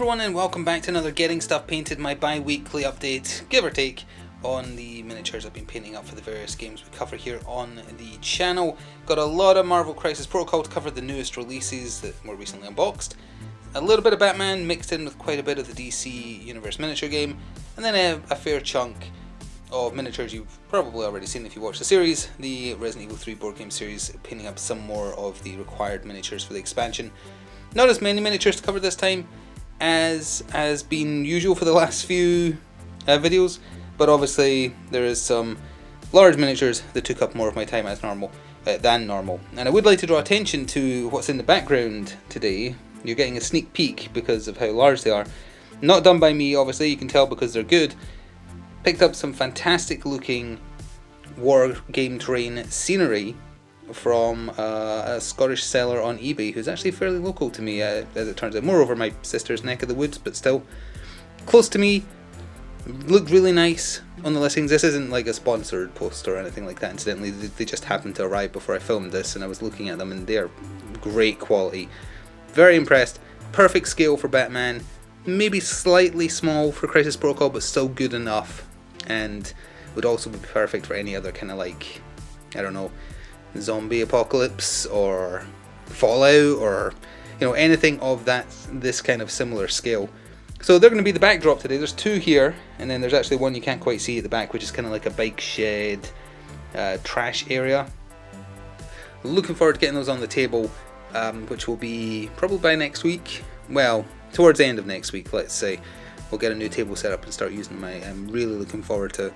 everyone and welcome back to another Getting Stuff Painted, my bi-weekly update, give or take, on the miniatures I've been painting up for the various games we cover here on the channel. Got a lot of Marvel Crisis Protocol to cover, the newest releases that were recently unboxed. A little bit of Batman mixed in with quite a bit of the DC Universe miniature game, and then a fair chunk of miniatures you've probably already seen if you watch the series, the Resident Evil 3 board game series, painting up some more of the required miniatures for the expansion. Not as many miniatures to cover this time as has been usual for the last few videos, but obviously there is some large miniatures that took up more of my time than normal. And I would like to draw attention to what's in the background today. You're getting a sneak peek because of how large they are. Not done by me, obviously, you can tell because they're good. Picked up some fantastic looking war game terrain scenery from a Scottish seller on eBay who's actually fairly local to me, as it turns out. Moreover, my sister's neck of the woods, but still close to me. Looked really nice on the listings. This isn't like a sponsored post or anything like that, incidentally. They just happened to arrive before I filmed this and I was looking at them and they're great quality. Very impressed. Perfect scale for Batman. Maybe slightly small for Crisis Protocol, but still good enough. And would also be perfect for any other kind of, like, I don't know, zombie apocalypse or Fallout or, you know, anything of this kind of similar scale. So they're going to be the backdrop today. There's two here, and then there's actually one you can't quite see at the back, which is kind of like a bike shed, trash area. Looking forward to getting those on the table, which will be probably by next week. Well, towards the end of next week, let's say. We'll get a new table set up and start using them. I'm really looking forward to it.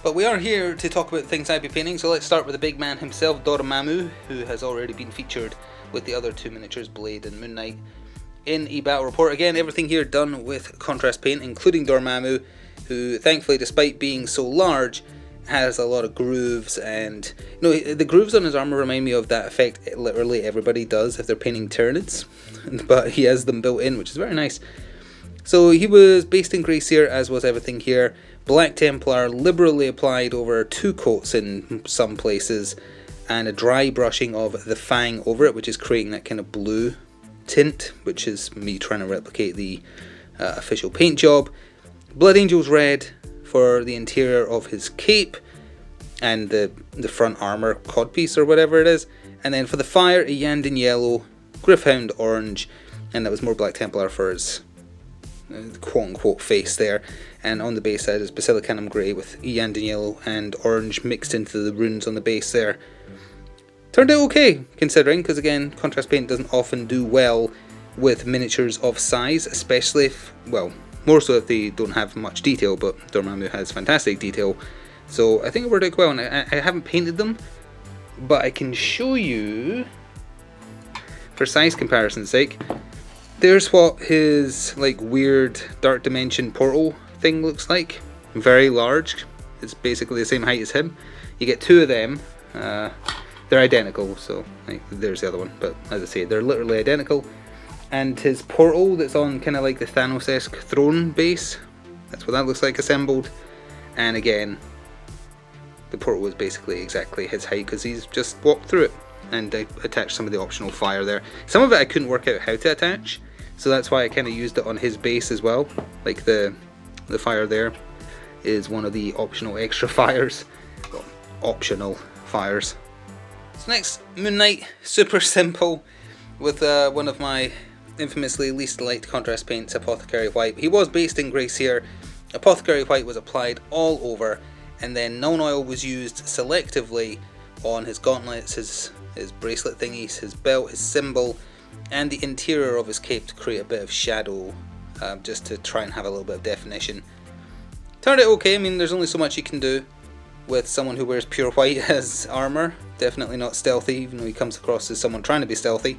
But we are here to talk about things I've been painting, so let's start with the big man himself, Dormammu, who has already been featured with the other two miniatures, Blade and Moon Knight, in eBattle Report. Again, everything here done with contrast paint, including Dormammu, who thankfully, despite being so large, has a lot of grooves. And you know, the grooves on his armor remind me of that effect literally everybody does if they're painting Tyranids, but he has them built in, which is very nice. So he was based in Grace here, as was everything here. Black Templar liberally applied over two coats in some places, and a dry brushing of the Fang over it, which is creating that kind of blue tint, which is me trying to replicate the official paint job. Blood Angel's red for the interior of his cape and the front armor codpiece or whatever it is, and then for the fire, a Yandin yellow, Gryph-hound orange, and that was more Black Templar for his quote-unquote face there. And on the base side is Basilicanum grey with Yandin yellow and orange mixed into the runes on the base there. Turned out okay, considering, because again, contrast paint doesn't often do well with miniatures of size, especially if, well, more so if they don't have much detail, but Dormammu has fantastic detail. So I think it worked out well, and I haven't painted them, but I can show you, for size comparison's sake. There's what his like weird dark dimension portal thing looks like. Very large. It's basically the same height as him. You get two of them. They're identical, so like, there's the other one. But as I say, they're literally identical. And his portal that's on kind of like the Thanos-esque throne base. That's what that looks like assembled. And again, the portal was basically exactly his height because he's just walked through it. And I attached some of the optional fire there. Some of it I couldn't work out how to attach. So that's why I kind of used it on his base as well. Like the fire there is one of the optional extra fires. Well, optional fires. So next, Moon Knight, super simple, with one of my infamously least liked contrast paints, Apothecary White. He was based in Grace here. Apothecary White was applied all over, and then Null Oil was used selectively on his gauntlets, his bracelet thingies, his belt, his symbol, and the interior of his cape to create a bit of shadow, just to try and have a little bit of definition. Turned out okay. I mean, there's only so much you can do with someone who wears pure white as armor. Definitely not stealthy, even though he comes across as someone trying to be stealthy.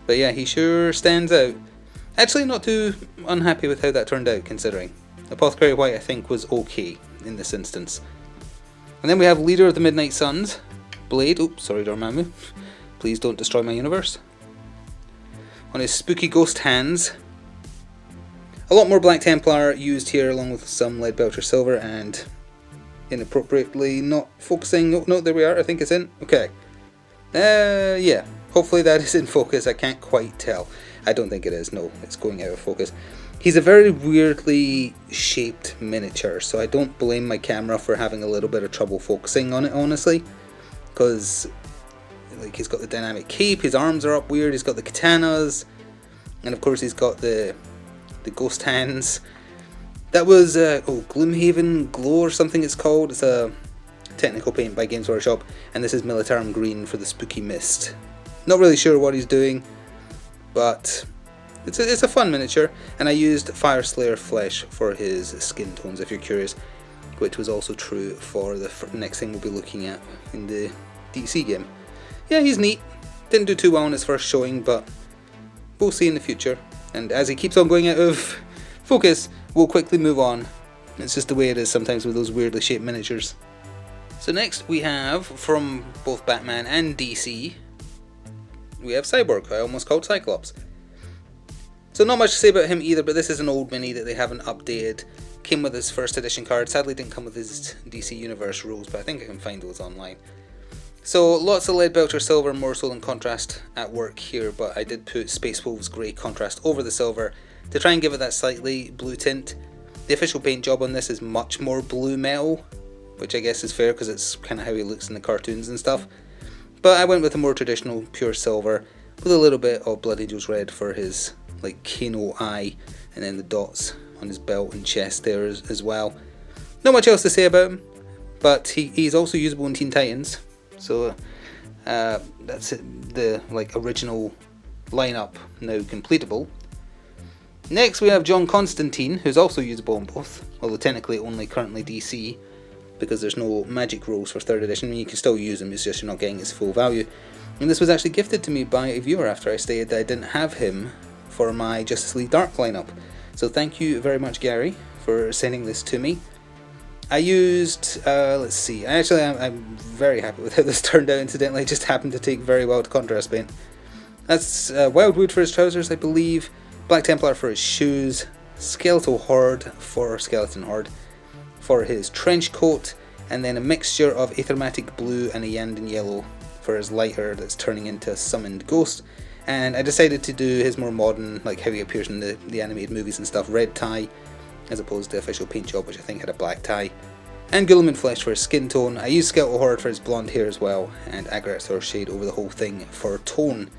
But yeah, he sure stands out. Actually, not too unhappy with how that turned out, considering. Apothecary White, I think, was okay in this instance. And then we have Leader of the Midnight Suns, Blade. Oops, sorry, Dormammu. Please don't destroy my universe. On his spooky ghost hands. A lot more Black Templar used here, along with some Leadbelcher Silver, and inappropriately not focusing. Oh, no, there we are. I think it's in. Okay. Yeah. Hopefully that is in focus. I can't quite tell. I don't think it is, no, it's going out of focus. He's a very weirdly shaped miniature, so I don't blame my camera for having a little bit of trouble focusing on it, honestly. Because, like, he's got the dynamic cape, his arms are up weird, he's got the katanas, and of course he's got the ghost hands. That was, Gloomhaven Glow or something it's called. It's a technical paint by Games Workshop, and this is Militarum Green for the Spooky Mist. Not really sure what he's doing, but it's a fun miniature, and I used Fire Slayer Flesh for his skin tones, if you're curious, which was also true for the next thing we'll be looking at in the DC game. Yeah, he's neat. Didn't do too well in his first showing, but we'll see in the future. And as he keeps on going out of focus, we'll quickly move on. It's just the way it is sometimes with those weirdly shaped miniatures. So next we have, from both Batman and DC, we have Cyborg, who I almost called Cyclops. So not much to say about him either, but this is an old mini that they haven't updated. Came with his first edition card, sadly didn't come with his DC Universe rules, but I think I can find those online. So lots of lead belcher silver, more so than contrast at work here, but I did put Space Wolves grey contrast over the silver to try and give it that slightly blue tint. The official paint job on this is much more blue metal, which I guess is fair because it's kind of how he looks in the cartoons and stuff. But I went with a more traditional pure silver with a little bit of Blood Angel's red for his like Kano eye, and then the dots on his belt and chest there as well. Not much else to say about him, but he's also usable in Teen Titans, so that's it, the like original lineup now completable. Next we have John Constantine, who's also usable in both, although technically only currently DC, because there's no magic rules for 3rd edition. I mean, you can still use him, it's just you're not getting his full value. And this was actually gifted to me by a viewer after I stated that I didn't have him for my Justice League Dark lineup. So thank you very much, Gary, for sending this to me. I used, let's see, I'm very happy with how this turned out, incidentally. It just happened to take very well to contrast paint. That's Wildwood for his trousers, I believe, Black Templar for his shoes, Skeletal Horde for Skeleton Horde for his trench coat, and then a mixture of Aethermatic Blue and a Yandin Yellow for his lighter that's turning into a summoned ghost. And I decided to do his more modern, like how he appears in the animated movies and stuff, red tie, as opposed to the official paint job, which I think had a black tie. And Guilliman Flesh for his skin tone. I used Skeletal Horde for his blonde hair as well, and Agrat's Shade over the whole thing for tone.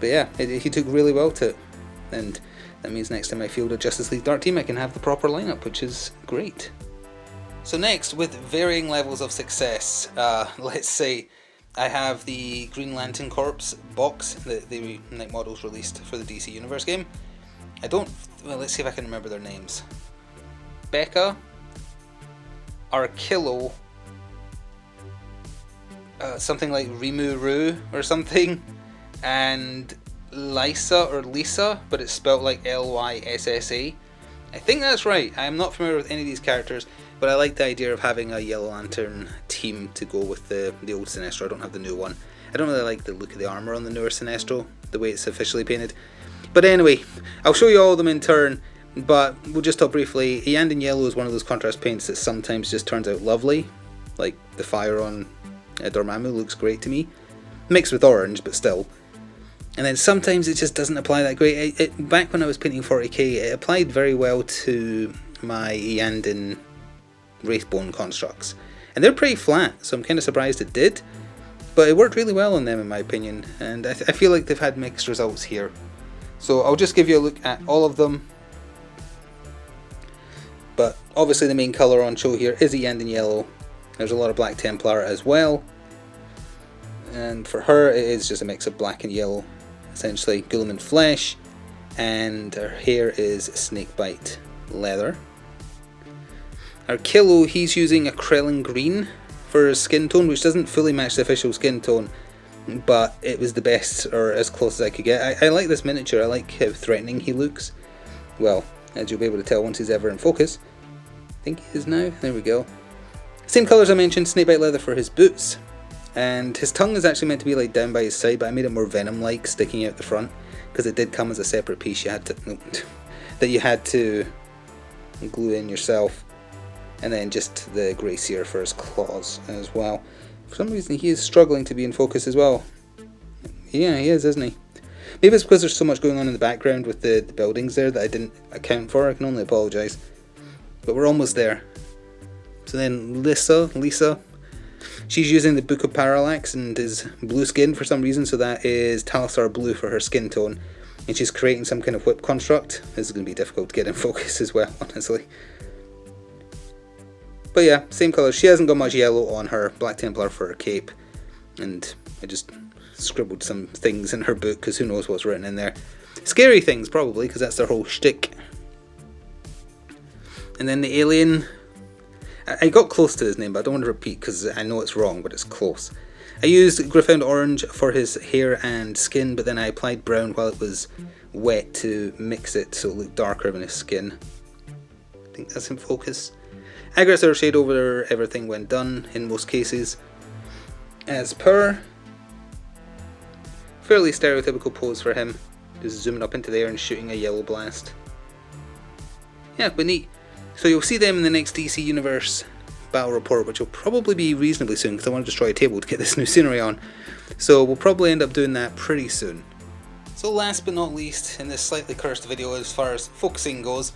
But yeah, he took really well to it, and that means next time I field a Justice League Dark team I can have the proper lineup, which is great. So next, with varying levels of success, let's say I have the Green Lantern Corps box that the Night Models released for the DC Universe game. Let's see if I can remember their names. Becca, Arkillo, something like Rimuru or something, and Lisa, but it's spelled like Lyssa. I think that's right. I'm not familiar with any of these characters, but I like the idea of having a Yellow Lantern team to go with the old Sinestro. I don't have the new one. I don't really like the look of the armour on the newer Sinestro, the way it's officially painted. But anyway, I'll show you all of them in turn, but we'll just talk briefly. Yandin Yellow is one of those contrast paints that sometimes just turns out lovely. Like the fire on Dormammu looks great to me. Mixed with orange, but still. And then sometimes it just doesn't apply that great. Back when I was painting 40k, it applied very well to my Yandin Wraithbone constructs. And they're pretty flat, so I'm kind of surprised it did. But it worked really well on them in my opinion, and I feel like they've had mixed results here. So I'll just give you a look at all of them. But obviously the main colour on show here is a Yandin Yellow. There's a lot of Black Templar as well. And for her it is just a mix of black and yellow, essentially. Guilliman Flesh, and her hair is Snakebite leather. Arkillo, he's using a Krellin Green for his skin tone, which doesn't fully match the official skin tone, but it was the best, or as close as I could get. I like this miniature. I like how threatening he looks. Well, as you'll be able to tell once he's ever in focus. I think he is now. There we go. Same colours I mentioned, Snakebite leather for his boots. And his tongue is actually meant to be like down by his side, but I made it more venom-like, sticking out the front, because it did come as a separate piece that you had to glue in yourself. And then just the Gracier for his claws as well. For some reason he is struggling to be in focus as well. Yeah, he is, isn't he? Maybe it's because there's so much going on in the background with the buildings there that I didn't account for. I can only apologise. But we're almost there. So then Lisa, she's using the Book of Parallax and is blue skinned for some reason, so that is Talisar blue for her skin tone. And she's creating some kind of whip construct. This is going to be difficult to get in focus as well, honestly. But yeah, same colour. She hasn't got much yellow on her Black Templar for her cape. And I just scribbled some things in her book, because who knows what's written in there. Scary things, probably, because that's their whole shtick. And then the alien, I got close to his name, but I don't want to repeat because I know it's wrong, but it's close. I used Gryph-hound Orange for his hair and skin, but then I applied brown while it was wet to mix it so it looked darker than his skin. I think that's in focus. Aggressor shade over everything when done, in most cases. As per. Fairly stereotypical pose for him. Just zooming up into the air and shooting a yellow blast. Yeah, but neat. So you'll see them in the next DC Universe battle report, which will probably be reasonably soon, because I want to destroy a table to get this new scenery on. So we'll probably end up doing that pretty soon. So last but not least, in this slightly cursed video as far as focusing goes,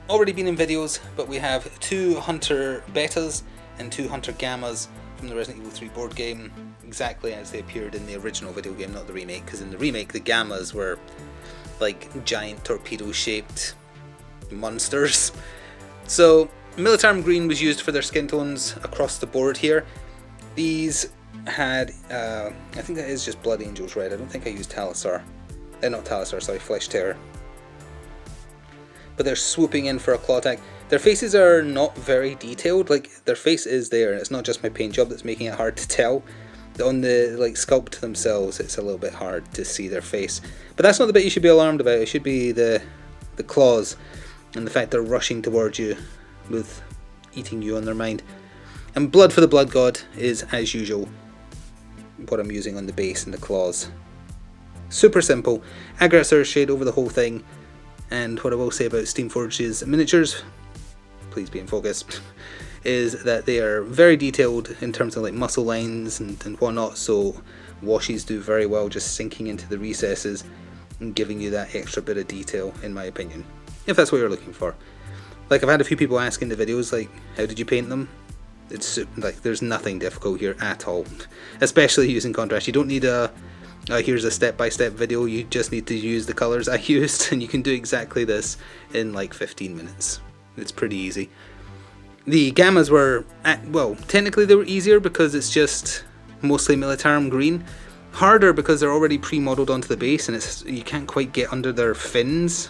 already been in videos, but we have 2 Hunter Betas and 2 Hunter Gammas from the Resident Evil 3 board game, exactly as they appeared in the original video game, not the remake, because in the remake the Gammas were like giant torpedo shaped monsters. So Militarum Green was used for their skin tones across the board here. These had, I think that is just Blood Angels Red. I don't think I used Talisar. Not Talisar, sorry, Flesh Terror. But they're swooping in for a claw attack. Their faces are not very detailed. Like, their face is there, and it's not just my paint job that's making it hard to tell. On the like sculpt themselves, it's a little bit hard to see their face. But that's not the bit you should be alarmed about. It should be the claws and the fact they're rushing towards you with eating you on their mind. And Blood for the Blood God is, as usual, what I'm using on the base and the claws. Super simple. Aggressor shade over the whole thing. And what I will say about Steamforge's miniatures, please be in focus, is that they are very detailed in terms of like muscle lines and whatnot, so washes do very well just sinking into the recesses and giving you that extra bit of detail, in my opinion, if that's what you're looking for. Like, I've had a few people ask in the videos, like, how did you paint them? It's like, there's nothing difficult here at all, especially using contrast. You don't need a here's a step-by-step video. You just need to use the colors I used, and you can do exactly this in like 15 minutes. It's pretty easy. The Gammas were, well, technically they were easier because it's just mostly Militarum Green. Harder because they're already pre-modeled onto the base, and it's you can't quite get under their fins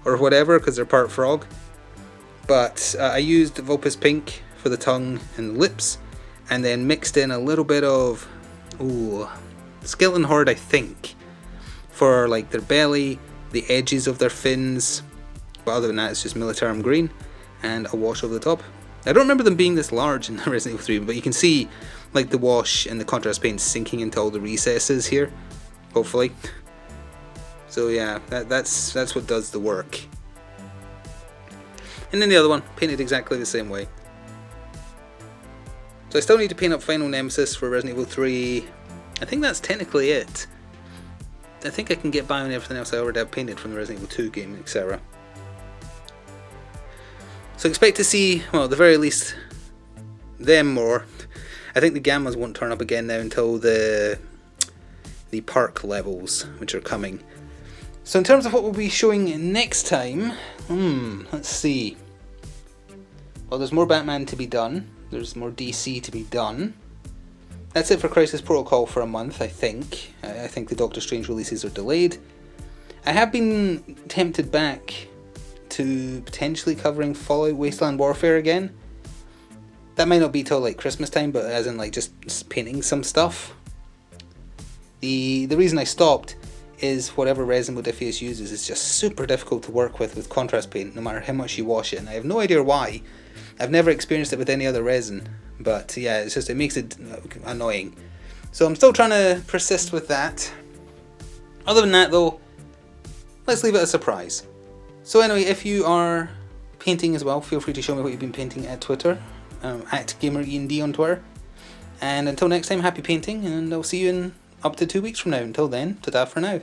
or whatever because they're part frog. But I used Vulpes Pink for the tongue and the lips, and then mixed in a little bit of Skeleton Horde, I think, for like their belly, the edges of their fins. But other than that, it's just Militarum Green and a wash over the top. I don't remember them being this large in Resident Evil 3, but you can see like the wash and the contrast paint sinking into all the recesses here, hopefully. So yeah, that's what does the work. And then the other one, painted exactly the same way. So I still need to paint up Final Nemesis for Resident Evil 3. I think that's technically it. I think I can get by on everything else I already have painted from the Resident Evil 2 game, etc. So expect to see, well, at the very least, them more. I think the Gammas won't turn up again now until the park levels, which are coming. So in terms of what we'll be showing next time, let's see. Well, there's more Batman to be done. There's more DC to be done. That's it for Crisis Protocol for a month, I think. I think the Doctor Strange releases are delayed. I have been tempted back to potentially covering Fallout Wasteland Warfare again. That might not be till like Christmas time, but as in like just painting some stuff. The reason I stopped is whatever resin Modiphius uses is just super difficult to work with contrast paint, no matter how much you wash it, and I have no idea why. I've never experienced it with any other resin, but yeah, it's just, it makes it annoying. So I'm still trying to persist with that. Other than that though, let's leave it a surprise. So anyway, if you are painting as well, feel free to show me what you've been painting at Twitter, at GamerEND on Twitter. And until next time, happy painting, and I'll see you in up to 2 weeks from now. Until then, ta-da for now.